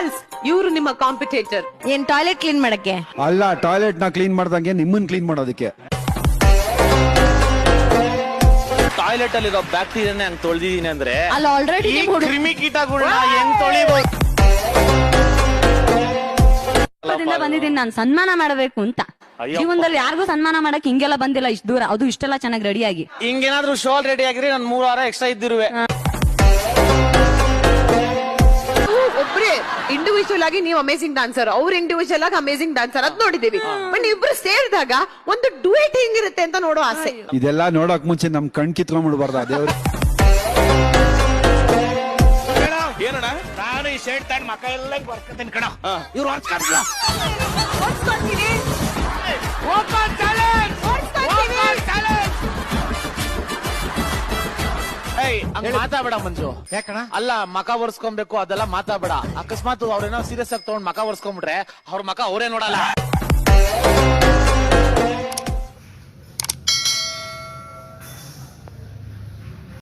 Girls, ಇವ್ರು ನಿಮ್ಮ competitor. ಏನ್ ಟಾಯ್ಲೆಟ್ ಕ್ಲೀನ್ ಮಾಡಕ್ಕೆ ಅಲ್ಲ, ಟಾಯ್ಲೆಟ್ ನ ಕ್ಲೀನ್ ಮಾಡ್ದಂಗೆ ನಿಮ್ಮನ್ ಕ್ಲೀನ್ ಮಾಡೋದಕ್ಕೆ. ಟಾಯ್ಲೆಟ್ ಅಲ್ಲಿರೋ ಬ್ಯಾಕ್ಟೀರಿಯಾನೇ ಹಂಗ್ ತೊಳ್ದಿದೀನಿ ಅಂದ್ರೆ ಅಲ್ಲಿ ಆಲ್ರೆಡಿ ಕ್ರಿಮಿ ಕೀಟಗಳನ್ನ ಹೆಂಗ್ ತೊಳಿಬಹುದು? ಬಂದಿದ್ದೀನಿ ನಾನು ಸನ್ಮಾನ ಮಾಡಬೇಕು ಅಂತ. ಜೀವನದಲ್ಲಿ ಯಾರಿಗೂ ಸನ್ಮಾನ ಮಾಡಕ್ ಹಿಂಗೆಲ್ಲ ಬಂದಿಲ್ಲ ಇಷ್ಟ ದೂರ, ಅದು ಇಷ್ಟೆಲ್ಲ ಚೆನ್ನಾಗಿ ರೆಡಿಯಾಗಿ. ಹಿಂಗೇನಾದ್ರೂ ಶೋ ರೆಡಿ ಆಗಿರಿ ನಾನು 3 ವಾರ ಎಕ್ಸ್ಟ್ರಾ ಇದ್ದಿರುವೆ. ಒಬ್ರೇ ಇಂಡಿವಿಜುವಲ್ ಆಗಿ ನೀವು ಅಮೇಸಿಂಗ್ ಡಾನ್ಸರ್, ಅವ್ರು ಇಂಡಿವಿಜುವಲ್ ಆಗಿ ಅಮೇಸಿಂಗ್ ಡಾನ್ಸರ್, ಅದ್ ನೋಡಿದೀವಿ. ಬಟ್ ಇಬ್ರು ಸೇರಿದಾಗ ಒಂದು ಡುಯೆಟ್ ಹೆಂಗಿರುತ್ತೆ ಅಂತ ನೋಡೋ ಆಸೆ. ಇದೆಲ್ಲ ನೋಡಕ್ ಮುಂಚೆ ನಮ್ ಕಣ್ ಕಿತ್ಕೊಂಡ್ಬಿಡ್ಬಾರ್ದ ದೇವ್ರು. ಏನಣ್ಣ, ನಾನು ಈ ಶರ್ಟ್ ತಗೊಂಡ್ ಮಕ್ಕ ಎಲ್ಲ ಬರ್ಕತೀನಿ ಕಣ. ಇವ್ರು ಮಾತಾಬೇಡ ಮಂಜು. ಯಾಕಣ? ಅಲ್ಲ, ಮಕ ಒರ್ಸ್ಕೊಬೇಕು ಅದೆಲ್ಲ ಮಾತಾಬೇಡ. ಅಕಸ್ಮಾತ್ ಅವ್ರೇನೋ ಸೀರಿಯಸ್ ಆಗಿ ತಗೊಂಡ್ ಮಕ ಒರ್ಸ್ಕೊಂಡ್ಬಿಟ್ರೆ ಅವ್ರ ಮಕ ಅವರೇ ನೋಡಲ್ಲ.